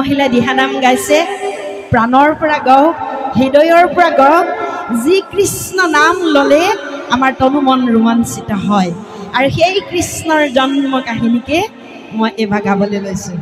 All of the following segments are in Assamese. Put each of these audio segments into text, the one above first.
মহিলা দিহানাম গাইছে প্ৰাণৰ পৰা গাওক হৃদয়ৰ পৰা গাওক যি কৃষ্ণ নাম ললে আমাৰ তনু মন ৰোমাঞ্চিত হয় আৰু সেই কৃষ্ণৰ জন্ম কাহিনীকে মই এবাৰ গাবলৈ লৈছো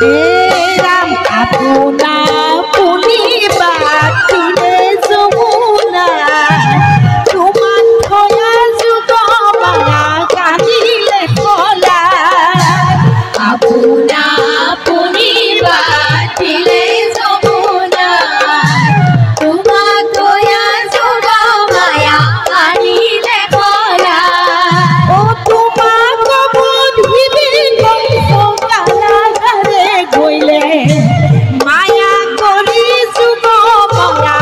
राम अपना पुनि बाटिले जमुना तुमान थया जुग माया कानिले खोला अपना पुनि बाटिले जमुना तुमान थया जुग माया कानिले खोला ओ तुमाको बुद्धिबी कंस कारागारे गइले माया करि जुग माया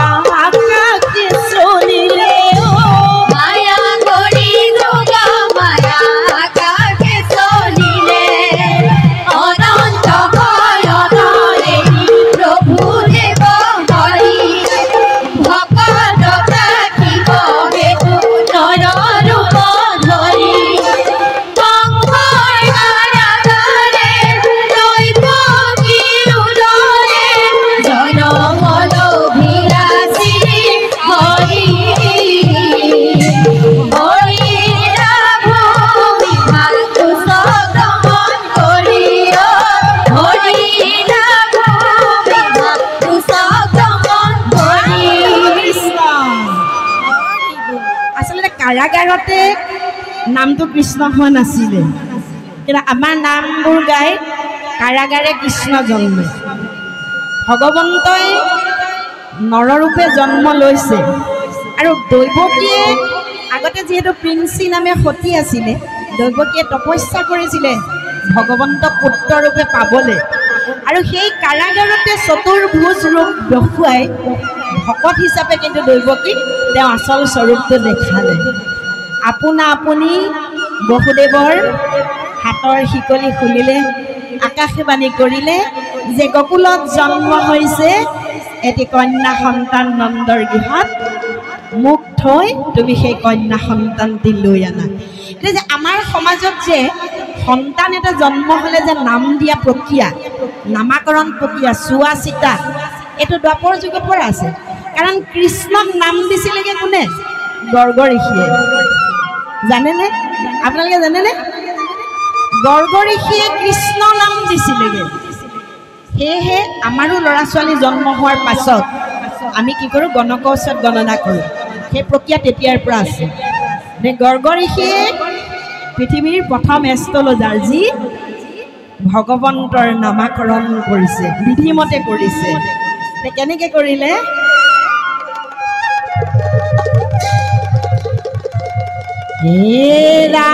आकाशे चलिले ओ माया करि जुग माया आकाशे चलिले अनंत भयनरे प्रभु देव हरि भक्त राखिब हेतु नर रूप धरि कंसर कारागारे दैत्यकी उदरे जनमल भिलासी हरि हरिरा भूमि मातु सगमन करियो हरिरा भूमि मातु सगमन करियो आसलते कारागारते नामটো কৃষ্ণ হোৱা নাছিলে কিন্তু আমাৰ নামবোৰ গাই কাৰাগাৰে কৃষ্ণ জন্মে ভগৱন্তই নৰৰূপে জন্ম লৈছে আৰু দৈৱকীয়ে আগতে যেহেতু প্ৰিন্সি নামে সতী আছিলে দৈৱকীয়ে তপস্যা কৰিছিলে ভগৱন্তক পুত্ৰৰূপে পাবলৈ আৰু সেই কাৰাগাৰতে চতুৰ্ভুজ ৰূপ দেখুৱাই ভকত হিচাপে কিন্তু দৈৱকীক তেওঁ আচল স্বৰূপটো দেখালে আপোনা আপুনি বসুদেৱৰ হাতৰ শিকলি খুলিলে আকাশবাণী কৰিলে যে গকুলত জন্ম হৈছে এটি কন্যা সন্তান নন্দৰ গৃহত মুখ থৈ তুমি সেই কন্যা সন্তানটি লৈ আনা এটা যে আমাৰ সমাজত যে সন্তান এটা জন্ম হলে যে নাম দিয়া প্ৰক্ৰিয়া নামাকৰণ প্ৰক্ৰিয়া চুৱা চিতা এইটো দ্বাপৰ যুগৰ পৰা আছে কাৰণ কৃষ্ণক নাম দিছিলেগে কোনে গৰ্গ ঋষিয়ে জানেনে আপোনালোকে জানেনে গৰ্গ ঋষিয়ে কৃষ্ণ নাম দিছিলেগে সেয়েহে আমাৰো ল'ৰা ছোৱালী জন্ম হোৱাৰ পাছত আমি কি কৰোঁ গণকৰ ওচৰত গণনা কৰোঁ সেই প্ৰক্ৰিয়া তেতিয়াৰ পৰা আছে গৰ্গ ঋষিয়ে পৃথিৱীৰ প্ৰথম এষ্ট্ৰলজাৰ যি ভগৱন্তৰ নামাকৰণ কৰিছে বিধিমতে কৰিছে কেনেকৈ কৰিলে হেৰা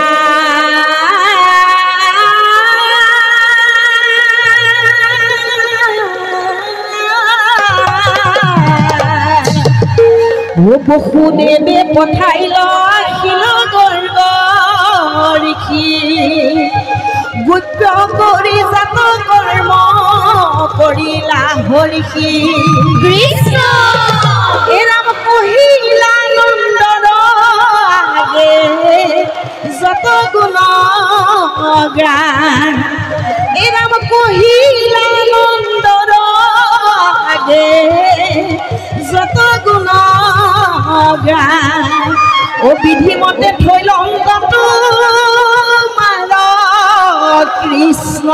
ও বসুদেৱে পঠাইল শিল গৰ্গ ঋষি গুপ্ত কৰি জাত কৰ্ম কৰিলা হৰিষি কৃষ্ণ এৰাম কহিলা নন্দৰ আগে যত গুণ গ্ৰাণ এৰাম কহিলা নন্দৰ আগে যত গুণ গ্ৰাণ ও বিধিমতে থৈ লংকাটো মাৰ কৃষ্ণ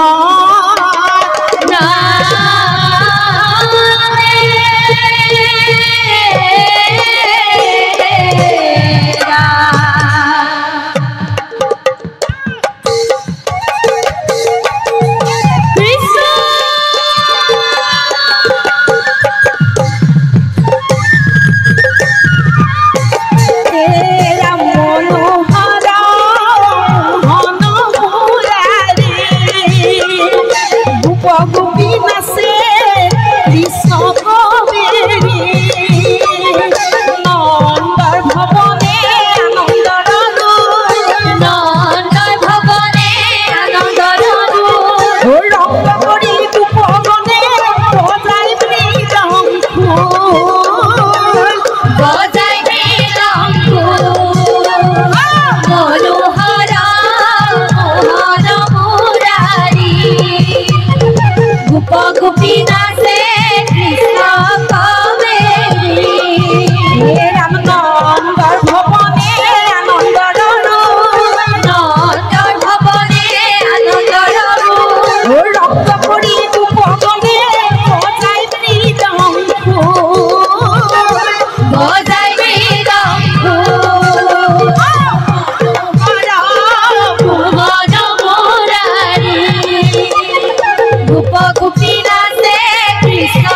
গোপ গোপী নাচে কৃষ্ণ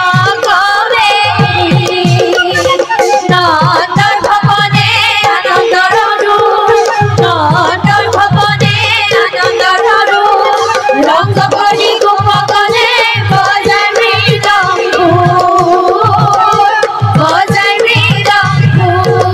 কবে নন্দৰ ভৱনে আনন্দৰ নন্দৰ ভৱনে আনন্দৰ ৰংগ কৰি গোপকলে বজাই মৃদংগুৰ বজাই মৃদংগুৰ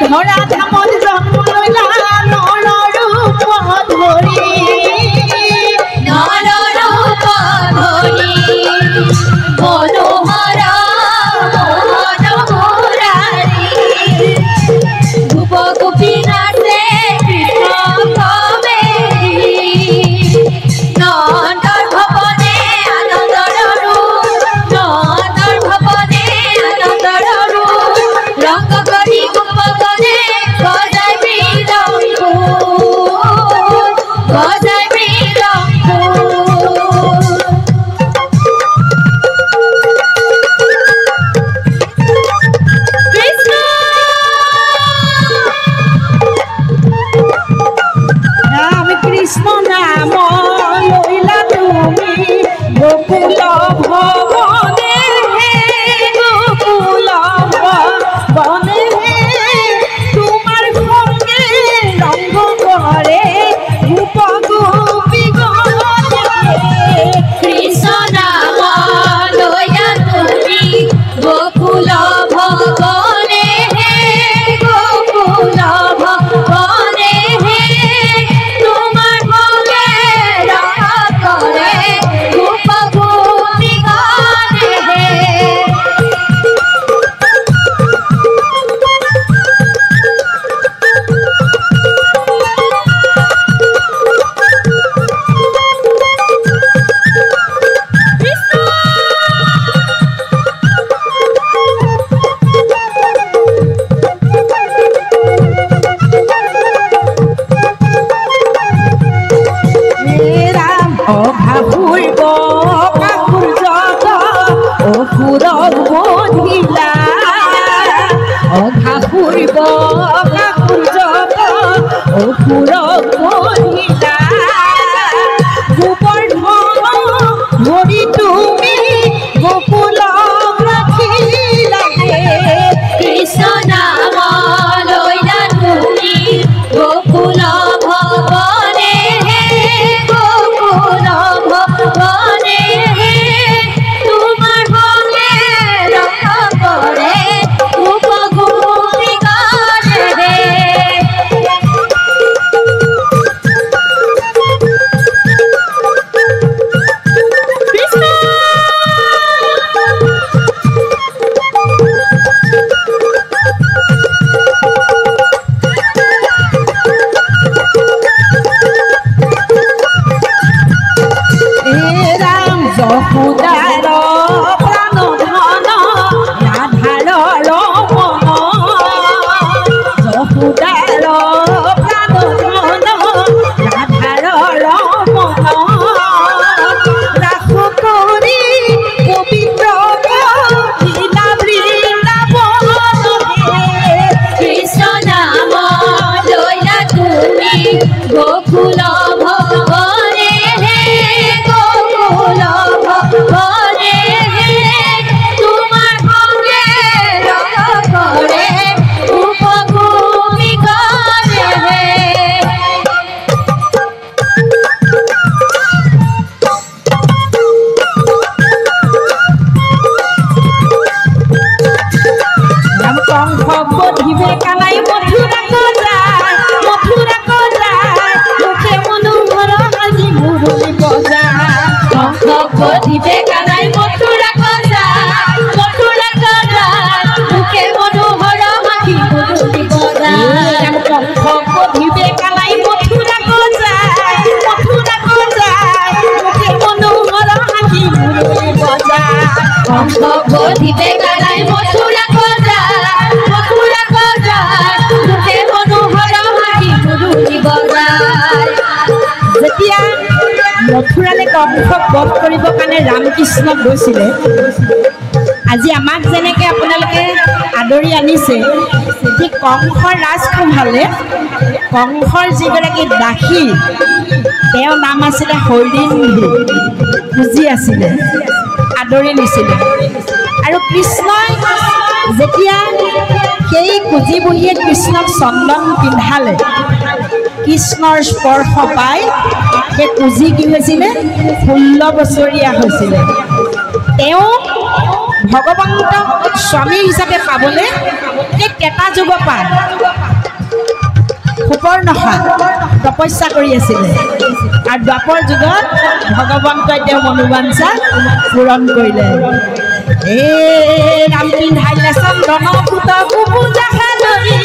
ধৰা ধামত জন্ম লৈলা নৰৰূপ ধৰি নৰৰূপ ধৰি মনোহৰ মনোহৰাৰী গোপ গোপী নাচে কৃষ্ণ কবে নন্দৰ ভৱনে আনন্দৰ নন্দৰ ভৱনে আনন্দৰ ৰংগ কৰি গোপকলে বজাই মৃদংগুৰ বজাই মৃদংগুৰ কৃষ্ণ ৰাম কৃষ্ণ নাম লৈলা তুমি গোকুল ভৱনে গোকুল ভৱনে তোমাৰ সঙ্গে ৰংগ কৰে গোপ গোপী কৃষ্ণ নাম লৈলা তুমি গোকুল ভৱনে গোকুল ভৱনে তোমাৰ সঙ্গে ৰং কৰে গোপ গোপী গণে রাম অঘাসুর বকাসুর যত অসুর বধিলা অঘাসুর বকাসুর যত অসুর বধিলা গোবর্ধন ধরি তুমি গোকুল রাখিলা কৃষ্ণ নাম লৈলা তুমি গোকুল ভৱনে গোকুল ভৱনে তোমাৰ সঙ্গে ৰং কৰে গোপ গোপী গণে রাম যশোদার প্রাণ ধন রাধার রমন যশোদার প্রাণ ধন রাধার রমন রাখ করি পবিত্র লীলা বৃন্দাবন কৃষ্ণ নাম লৈলা তুমি গোকুল ভৱনে গোকুল ভৱনে দিবে কানাই মথুরা গজায় মুখে মনোহর হাসি মুরুলি বজায় কংস বধিবে কানাই মথুরা গজায় মুখে মনোহর হাসি মুরুলি বজায় কংস বধিবে কানাই মথুরা গজায় মুখে মনোহর হাসি মুরুলি বজায় যেতিয়া মথুৰালৈ কংসক বধ কৰিবৰ কাৰণে ৰামকৃষ্ণ গৈছিলে আজি আমাক যেনেকৈ আপোনালোকে আদৰি আনিছে ঠিক কংসৰ ৰাজসভালে কংসৰ যিগৰাকী দাসী তেওঁৰ নাম আছিলে হৰিণী কুজি আছিলে আদৰি নিছিলে আৰু কৃষ্ণই যেতিয়া সেই কুজি বুঢ়ীয়ে কৃষ্ণক চন্দন পিন্ধালে কৃষ্ণৰ স্পৰ্শ পাই সেই কুজি কি হৈছিলে 16 বছৰীয়া হৈছিলে তেওঁ ভগৱন্তক স্বামী হিচাপে পাবলৈ সেই কেটা যুগ পায় সুপৰ্ণখা তপস্যা কৰি আছিলে আৰু দ্বাপৰ যুগত ভগৱন্তই তেওঁ মনোবাঞ্ছা পূৰণ কৰিলে ৰাম পিন্ধাইলে চন্দন পুত পূজা খাদৰি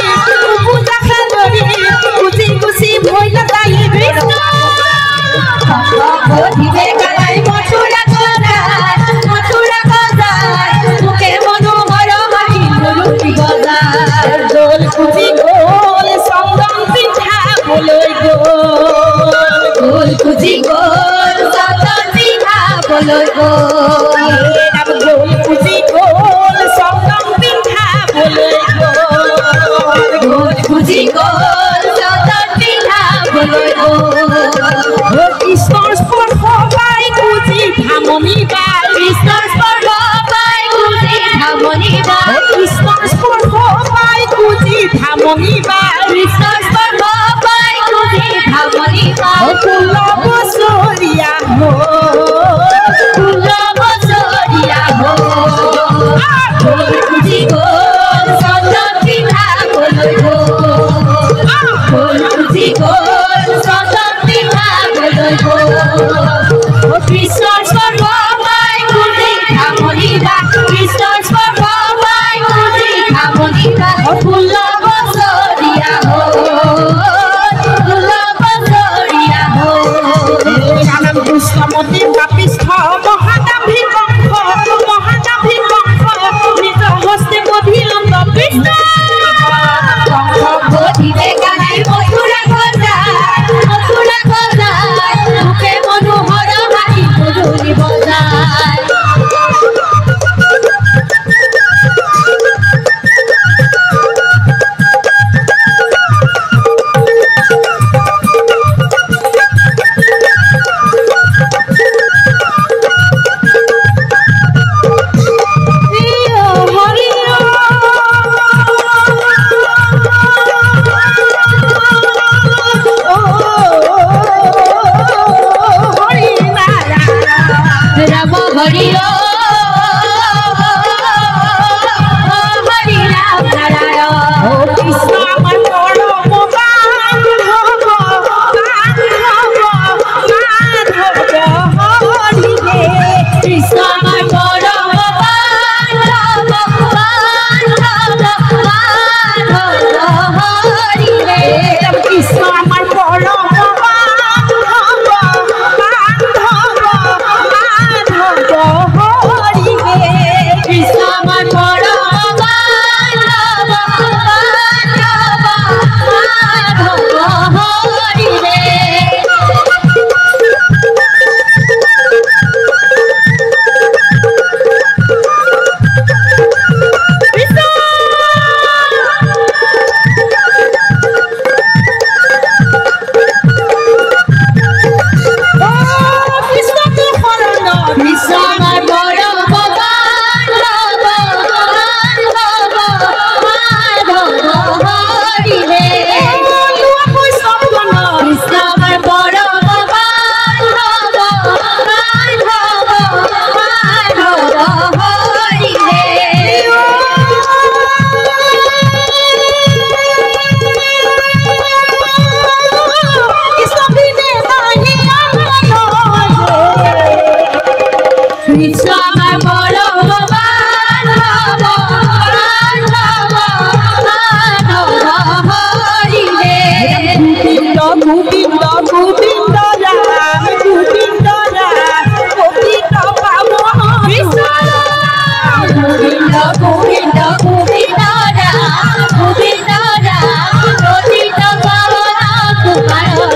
কুচি কুচি ভৈল তাই কৃষ্ণ বধিবে কানাই মথুৰা গজায় মুখে মনোহৰ হাসি মুৰলি বজায় দোল কুচি গ'ল চন্দন পিন্ধাবলৈ দোল কুজি গ'ল চন্দন পিন্ধাবলৈ দোল কুচি গ'ল চন্দন পিন্ধাবলৈ দোল কুজি গ'ল চন্দন পিন্ধাবলৈ কৃষ্ণৰ স্পৰ্শ পাই কুজি ধামনি পাই কৃষ্ণৰ স্পৰ্শ পাই কুজি ধামনি পাই কৃষ্ণৰ স্পৰ্শ পাই কুজি ধামনি পাই কৃষ্ণৰ স্পৰ্শ পাই কুজি ধামনি পাই 16 বছৰীয়া দোল কুজি গ'ল চন্দন পিন্ধাবলৈ দোল কুজি গ'ল চন্দন পিন্ধাবলৈ কৃষ্ণৰ স্পৰ্শ পাই কুজি ধামনি পাই কৃষ্ণৰ স্পৰ্শ পাই কুজি ধামনি পাই 16 বছৰীয়া 16 বছৰীয়া নাম কৃষ্ণমতী পাপিষ্ঠ মহাদাভি কংস নিজ হস্তে বধি কৃষ্ণ আমার পরম বান্ধব হরি রে গোবিন্দ গোবিন্দ গোবিন্দ রাম গোবিন্দ রাম গোবিন্দ পাবন কৃষ্ণ গোবিন্দ গোবিন্দ গোবিন্দ রাম গোবিন্দ রাম গোবিন্দ পাবন কুমার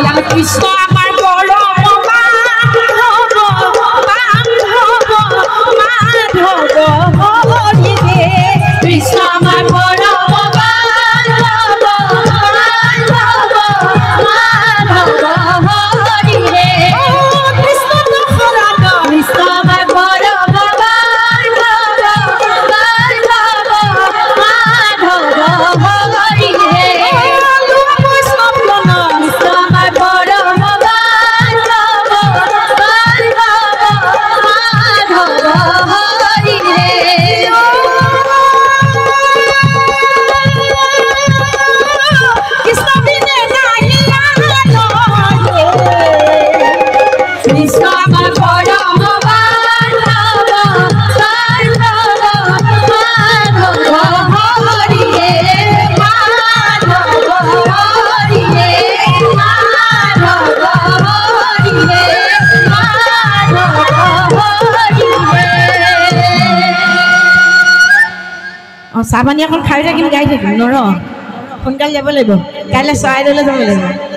নাম কৃষ্ণ আমার পরম বান্ধব মাধব হরি রে কৃষ্ণ আমার পরম বান্ধব মাধব হরি রে কৃষ্ণ দশরথ কৃষ্ণ আমার পরম বান্ধব মাধব হরি রে কৃষ্ণ আমার পরম বান্ধব মাধব হরি রে কৃষ্ণ বিনে নাহি কৃষ্ণ আমার পরম বান্ধব মাধব হরি রে মাধব হরি রে মাধব হরি রে মাধব হরি রে চাহ পানী অকণ খাই থাকিম গাই থাকিম নৰ সোনকালে যাব লাগিব কাইলৈ চৰাইদেউলৈ যাব লাগিব